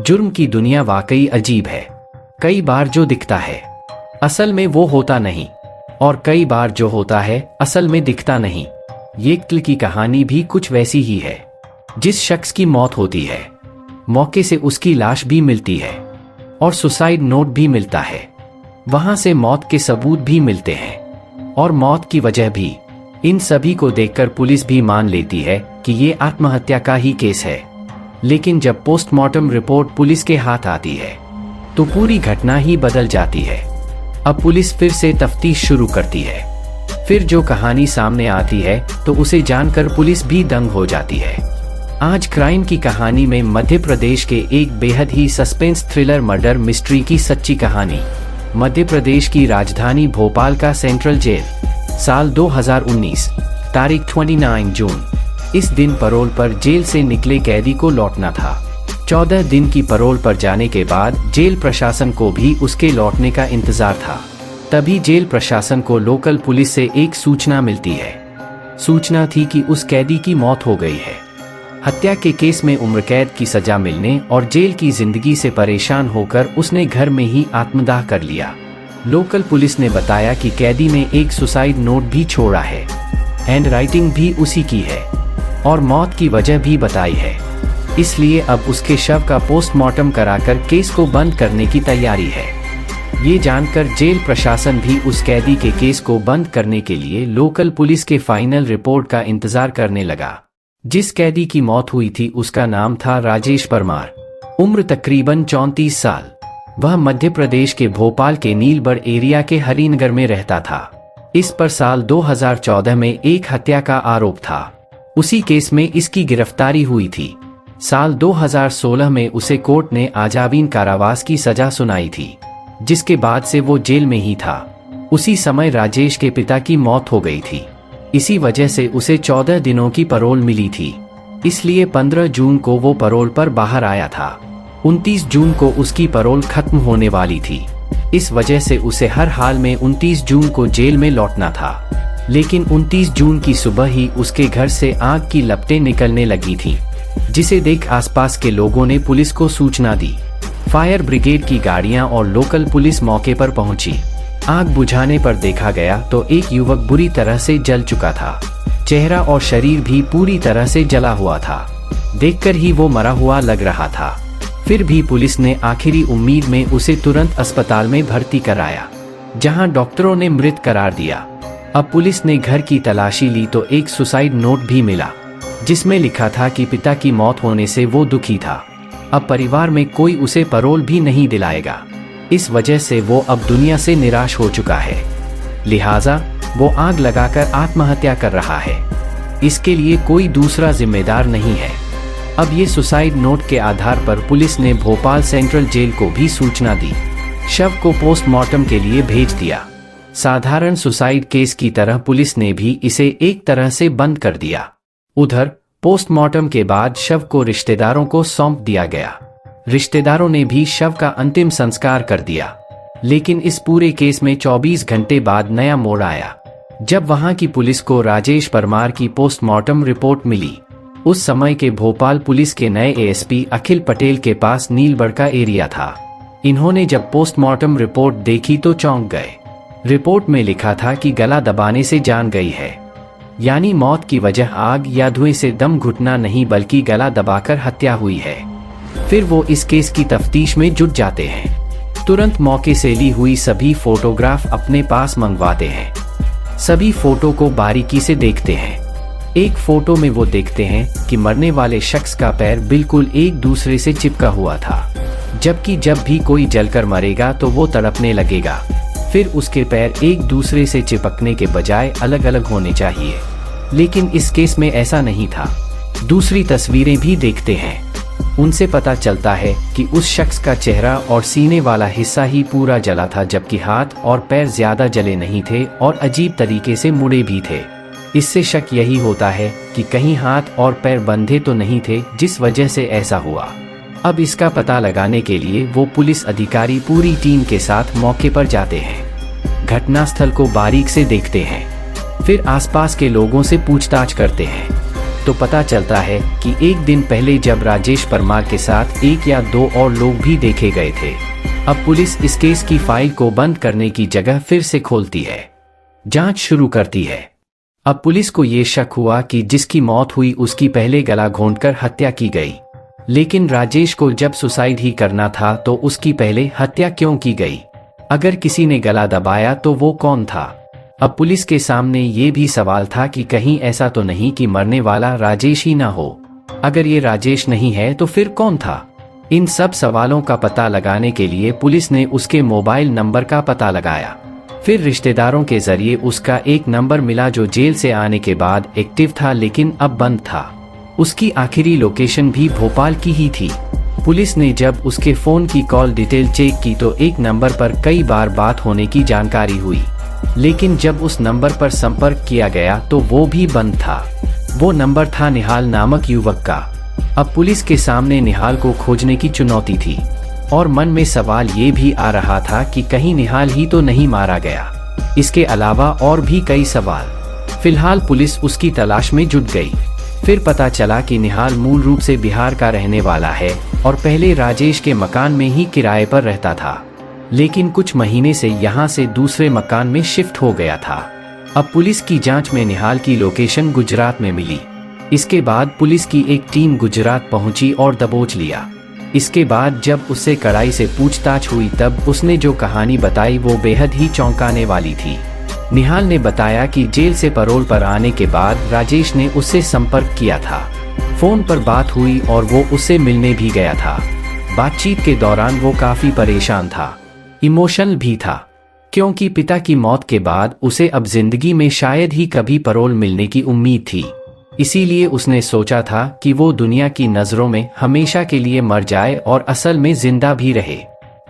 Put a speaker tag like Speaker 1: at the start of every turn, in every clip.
Speaker 1: जुर्म की दुनिया वाकई अजीब है। कई बार जो दिखता है असल में वो होता नहीं, और कई बार जो होता है असल में दिखता नहीं। ये कत्ल की कहानी भी कुछ वैसी ही है। जिस शख्स की मौत होती है, मौके से उसकी लाश भी मिलती है और सुसाइड नोट भी मिलता है। वहां से मौत के सबूत भी मिलते हैं और मौत की वजह भी। इन सभी को देखकर पुलिस भी मान लेती है कि ये आत्महत्या का ही केस है। लेकिन जब पोस्टमार्टम रिपोर्ट पुलिस के हाथ आती है तो पूरी घटना ही बदल जाती है। अब पुलिस फिर से तफ्तीश शुरू करती है। फिर जो कहानी सामने आती है तो उसे जानकर पुलिस भी दंग हो जाती है। आज क्राइम की कहानी में मध्य प्रदेश के एक बेहद ही सस्पेंस थ्रिलर मर्डर मिस्ट्री की सच्ची कहानी। मध्य प्रदेश की राजधानी भोपाल का सेंट्रल जेल, साल 2019, तारीख 29 जून। इस दिन पैरोल पर जेल से निकले कैदी को लौटना था। 14 दिन की पैरोल पर जाने के बाद जेल प्रशासन को भी उसके लौटने का इंतजार था। तभी जेल प्रशासन को लोकल पुलिस से एक सूचना मिलती है। सूचना थी कि उस कैदी की मौत हो गई है। हत्या के केस में उम्र कैद की सजा मिलने और जेल की जिंदगी से परेशान होकर उसने घर में ही आत्मदाह कर लिया। लोकल पुलिस ने बताया कि कैदी ने एक सुसाइड नोट भी छोड़ा है, हैंड राइटिंग भी उसी की है और मौत की वजह भी बताई है। इसलिए अब उसके शव का पोस्टमार्टम कराकर केस को बंद करने की तैयारी है। ये जानकर जेल प्रशासन भी उस कैदी के केस को बंद करने के लिए लोकल पुलिस के फाइनल रिपोर्ट का इंतजार करने लगा। जिस कैदी की मौत हुई थी उसका नाम था राजेश परमार, उम्र तकरीबन 34 साल। वह मध्य प्रदेश के भोपाल के नीलबढ़ एरिया के हरिनगर में रहता था। इस पर साल 2014 में एक हत्या का आरोप था। उसी केस में इसकी गिरफ्तारी हुई थी। साल 2016 में उसे कोर्ट ने आजीवन कारावास की सजा सुनाई थी, जिसके बाद से वो जेल में ही था। उसी समय राजेश के पिता की मौत हो गई थी। इसी वजह से उसे 14 दिनों की पैरोल मिली थी। इसलिए 15 जून को वो पैरोल पर बाहर आया था। 29 जून को उसकी पैरोल खत्म होने वाली थी। इस वजह से उसे हर हाल में 29 जून को जेल में लौटना था। लेकिन 29 जून की सुबह ही उसके घर से आग की लपटें निकलने लगी थीं, जिसे देख आसपास के लोगों ने पुलिस को सूचना दी। फायर ब्रिगेड की गाड़ियां और लोकल पुलिस मौके पर पहुंची। आग बुझाने पर देखा गया तो एक युवक बुरी तरह से जल चुका था। चेहरा और शरीर भी पूरी तरह से जला हुआ था। देखकर ही वो मरा हुआ लग रहा था। फिर भी पुलिस ने आखिरी उम्मीद में उसे तुरंत अस्पताल में भर्ती कराया, जहां डॉक्टरों ने मृत करार दिया। अब पुलिस ने घर की तलाशी ली तो एक सुसाइड नोट भी मिला, जिसमें लिखा था कि पिता की मौत होने से वो दुखी था। अब परिवार में कोई उसे पैरोल भी नहीं दिलाएगा। इस वजह से वो अब दुनिया से निराश हो चुका है। लिहाजा वो आग लगाकर आत्महत्या कर रहा है। इसके लिए कोई दूसरा जिम्मेदार नहीं है। अब ये सुसाइड नोट के आधार पर पुलिस ने भोपाल सेंट्रल जेल को भी सूचना दी। शव को पोस्टमार्टम के लिए भेज दिया। साधारण सुसाइड केस की तरह पुलिस ने भी इसे एक तरह से बंद कर दिया। उधर पोस्टमार्टम के बाद शव को रिश्तेदारों को सौंप दिया गया। रिश्तेदारों ने भी शव का अंतिम संस्कार कर दिया। लेकिन इस पूरे केस में 24 घंटे बाद नया मोड़ आया, जब वहां की पुलिस को राजेश परमार की पोस्टमार्टम रिपोर्ट मिली। उस समय के भोपाल पुलिस के नए एएसपी अखिल पटेल के पास नीलबढ़ का एरिया था। इन्होंने जब पोस्टमार्टम रिपोर्ट देखी तो चौंक गए। रिपोर्ट में लिखा था कि गला दबाने से जान गई है, यानी मौत की वजह आग या धुएं से दम घुटना नहीं बल्कि गला दबाकर हत्या हुई है। फिर वो इस केस की तफ्तीश में जुट जाते हैं। तुरंत मौके से ली हुई सभी फोटोग्राफ अपने पास मंगवाते हैं। सभी फोटो को बारीकी से देखते हैं। एक फोटो में वो देखते हैं कि मरने वाले शख्स का पैर बिल्कुल एक दूसरे से चिपका हुआ था, जबकि जब भी कोई जलकर मरेगा तो वो तड़पने लगेगा। फिर उसके पैर एक दूसरे से चिपकने के बजाय अलग अलग होने चाहिए, लेकिन इस केस में ऐसा नहीं था। दूसरी तस्वीरें भी देखते हैं। उनसे पता चलता है कि उस शख्स का चेहरा और सीने वाला हिस्सा ही पूरा जला था, जबकि हाथ और पैर ज्यादा जले नहीं थे और अजीब तरीके से मुड़े भी थे। इससे शक यही होता है कि कहीं हाथ और पैर बंधे तो नहीं थे, जिस वजह से ऐसा हुआ। अब इसका पता लगाने के लिए वो पुलिस अधिकारी पूरी टीम के साथ मौके पर जाते हैं। घटनास्थल को बारीक से देखते हैं। फिर आसपास के लोगों से पूछताछ करते हैं। तो पता चलता है कि एक दिन पहले जब राजेश परमार के साथ एक या दो और लोग भी देखे गए थे। अब पुलिस इस केस की फाइल को बंद करने की जगह फिर से खोलती है, जांच शुरू करती है। अब पुलिस को ये शक हुआ कि जिसकी मौत हुई उसकी पहले गला घोंटकर हत्या की गई, लेकिन राजेश को जब सुसाइड ही करना था तो उसकी पहले हत्या क्यों की गई? अगर किसी ने गला दबाया तो वो कौन था? अब पुलिस के सामने ये भी सवाल था कि कहीं ऐसा तो नहीं कि मरने वाला राजेश ही ना हो। अगर ये राजेश नहीं है तो फिर कौन था? इन सब सवालों का पता लगाने के लिए पुलिस ने उसके मोबाइल नंबर का पता लगाया। फिर रिश्तेदारों के जरिए उसका एक नंबर मिला जो जेल से आने के बाद एक्टिव था लेकिन अब बंद था। उसकी आखिरी लोकेशन भी भोपाल की ही थी। पुलिस ने जब उसके फोन की कॉल डिटेल चेक की तो एक नंबर पर कई बार बात होने की जानकारी हुई, लेकिन जब उस नंबर पर संपर्क किया गया तो वो भी बंद था। वो नंबर था निहाल नामक युवक का। अब पुलिस के सामने निहाल को खोजने की चुनौती थी और मन में सवाल ये भी आ रहा था कि कहीं निहाल ही तो नहीं मारा गया। इसके अलावा और भी कई सवाल। फिलहाल पुलिस उसकी तलाश में जुट गई। फिर पता चला कि निहाल मूल रूप से बिहार का रहने वाला है और पहले राजेश के मकान में ही किराए पर रहता था, लेकिन कुछ महीने से यहाँ से दूसरे मकान में शिफ्ट हो गया था। अब पुलिस की जांच में निहाल की लोकेशन गुजरात में मिली। इसके बाद पुलिस की एक टीम गुजरात पहुंची और दबोच लिया। इसके बाद जब उससे कड़ाई से पूछताछ हुई तब उसने जो कहानी बताई वो बेहद ही चौंकाने वाली थी। निहाल ने बताया कि जेल से पैरोल पर आने के बाद राजेश ने उससे संपर्क किया था। फोन पर बात हुई और वो उससे मिलने भी गया था। बातचीत के दौरान वो काफी परेशान था, इमोशनल भी था, क्योंकि पिता की मौत के बाद उसे अब जिंदगी में शायद ही कभी पैरोल मिलने की उम्मीद थी। इसीलिए उसने सोचा था कि वो दुनिया की नजरों में हमेशा के लिए मर जाए और असल में जिंदा भी रहे।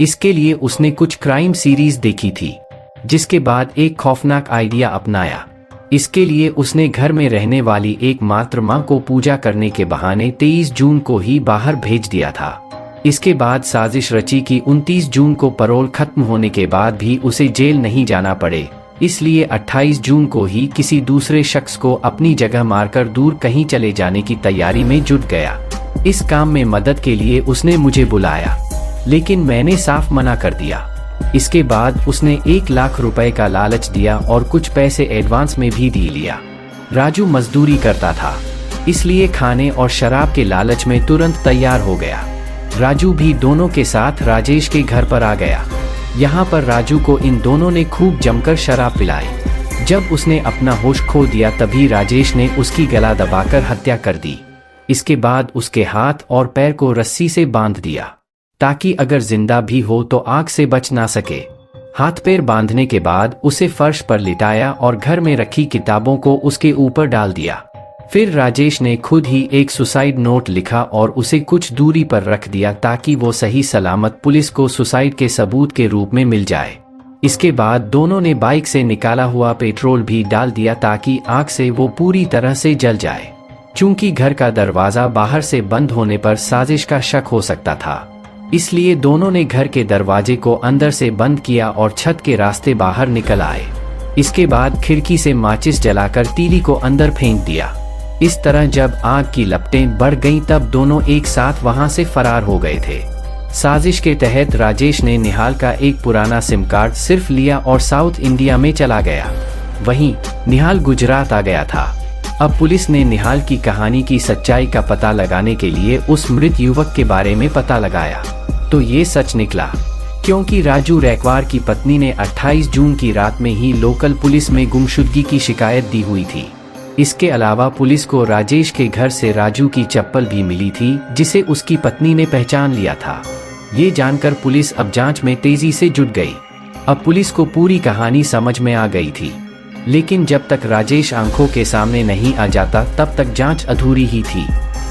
Speaker 1: इसके लिए उसने कुछ क्राइम सीरीज देखी थी, जिसके बाद एक खौफनाक आइडिया अपनाया। इसके लिए उसने घर में रहने वाली एकमात्र मां को पूजा करने के बहाने 23 जून को ही बाहर भेज दिया था। इसके बाद साजिश रची कि 29 जून को पैरोल खत्म होने के बाद भी उसे जेल नहीं जाना पड़े, इसलिए 28 जून को ही किसी दूसरे शख्स को अपनी जगह मारकर दूर कहीं चले जाने की तैयारी में जुट गया। इस काम में मदद के लिए उसने मुझे बुलाया, लेकिन मैंने साफ मना कर दिया। इसके बाद उसने 1 लाख रुपए का लालच दिया और कुछ पैसे एडवांस में भी दी लिया। राजू मजदूरी करता था, इसलिए खाने और शराब के लालच में तुरंत तैयार हो गया। राजू भी दोनों के साथ राजेश के घर पर आ गया। यहाँ पर राजू को इन दोनों ने खूब जमकर शराब पिलाई। जब उसने अपना होश खो दिया तभी राजेश ने उसकी गला दबाकर हत्या कर दी। इसके बाद उसके हाथ और पैर को रस्सी से बांध दिया ताकि अगर जिंदा भी हो तो आग से बच ना सके। हाथ पैर बांधने के बाद उसे फर्श पर लिटाया और घर में रखी किताबों को उसके ऊपर डाल दिया। फिर राजेश ने खुद ही एक सुसाइड नोट लिखा और उसे कुछ दूरी पर रख दिया ताकि वो सही सलामत पुलिस को सुसाइड के सबूत के रूप में मिल जाए। इसके बाद दोनों ने बाइक से निकाला हुआ पेट्रोल भी डाल दिया ताकि आग से वो पूरी तरह से जल जाए। चूंकि घर का दरवाजा बाहर से बंद होने पर साजिश का शक हो सकता था, इसलिए दोनों ने घर के दरवाजे को अंदर से बंद किया और छत के रास्ते बाहर निकल आए। इसके बाद खिड़की से माचिस जलाकर तीली को अंदर फेंक दिया। इस तरह जब आग की लपटें बढ़ गईं तब दोनों एक साथ वहां से फरार हो गए थे। साजिश के तहत राजेश ने निहाल का एक पुराना सिम कार्ड सिर्फ लिया और साउथ इंडिया में चला गया। वहीं निहाल गुजरात आ गया था। अब पुलिस ने निहाल की कहानी की सच्चाई का पता लगाने के लिए उस मृत युवक के बारे में पता लगाया, तो ये सच निकला, क्योंकि राजू रैकवार की पत्नी ने 28 जून की रात में ही लोकल पुलिस में गुमशुदगी की शिकायत दी हुई थी। इसके अलावा पुलिस को राजेश के घर से राजू की चप्पल भी मिली थी जिसे उसकी पत्नी ने पहचान लिया था। ये जानकर पुलिस अब जांच में तेजी से जुट गई। अब पुलिस को पूरी कहानी समझ में आ गई थी, लेकिन जब तक राजेश आंखों के सामने नहीं आ जाता तब तक जांच अधूरी ही थी।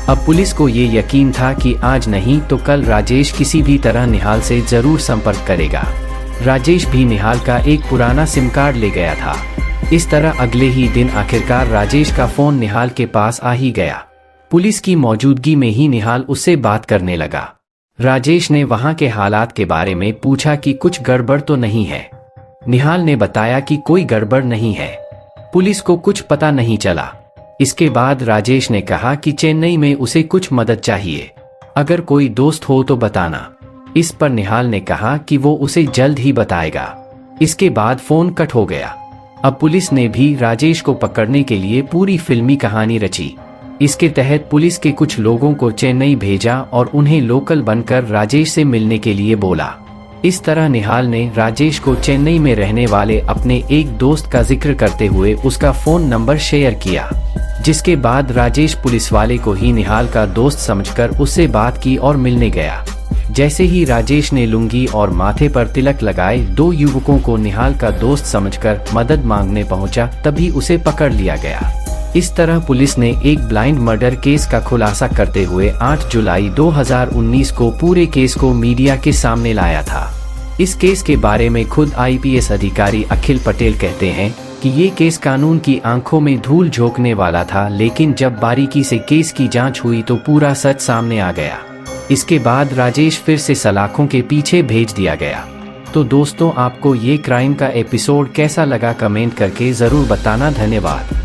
Speaker 1: अब पुलिस को ये यकीन था कि आज नहीं तो कल राजेश किसी भी तरह निहाल से जरूर संपर्क करेगा। राजेश भी निहाल का एक पुराना सिम कार्ड ले गया था। इस तरह अगले ही दिन आखिरकार राजेश का फोन निहाल के पास आ ही गया। पुलिस की मौजूदगी में ही निहाल उससे बात करने लगा। राजेश ने वहां के हालात के बारे में पूछा कि कुछ गड़बड़ तो नहीं है। निहाल ने बताया कि कोई गड़बड़ नहीं है, पुलिस को कुछ पता नहीं चला। इसके बाद राजेश ने कहा कि चेन्नई में उसे कुछ मदद चाहिए, अगर कोई दोस्त हो तो बताना। इस पर निहाल ने कहा कि वो उसे जल्द ही बताएगा। इसके बाद फोन कट हो गया। अब पुलिस ने भी राजेश को पकड़ने के लिए पूरी फिल्मी कहानी रची। इसके तहत पुलिस के कुछ लोगों को चेन्नई भेजा और उन्हें लोकल बनकर राजेश से मिलने के लिए बोला। इस तरह निहाल ने राजेश को चेन्नई में रहने वाले अपने एक दोस्त का जिक्र करते हुए उसका फोन नंबर शेयर किया, जिसके बाद राजेश पुलिस वाले को ही निहाल का दोस्त समझकर उससे बात की और मिलने गया। जैसे ही राजेश ने लुंगी और माथे पर तिलक लगाए दो युवकों को निहाल का दोस्त समझकर मदद मांगने पहुंचा, तभी उसे पकड़ लिया गया। इस तरह पुलिस ने एक ब्लाइंड मर्डर केस का खुलासा करते हुए 8 जुलाई 2019 को पूरे केस को मीडिया के सामने लाया था। इस केस के बारे में खुद IPS अधिकारी अखिल पटेल कहते हैं कि ये केस कानून की आंखों में धूल झोंकने वाला था, लेकिन जब बारीकी से केस की जांच हुई तो पूरा सच सामने आ गया। इसके बाद राजेश फिर से सलाखों के पीछे भेज दिया गया। तो दोस्तों, आपको ये क्राइम का एपिसोड कैसा लगा कमेंट करके ज़रूर बताना। धन्यवाद।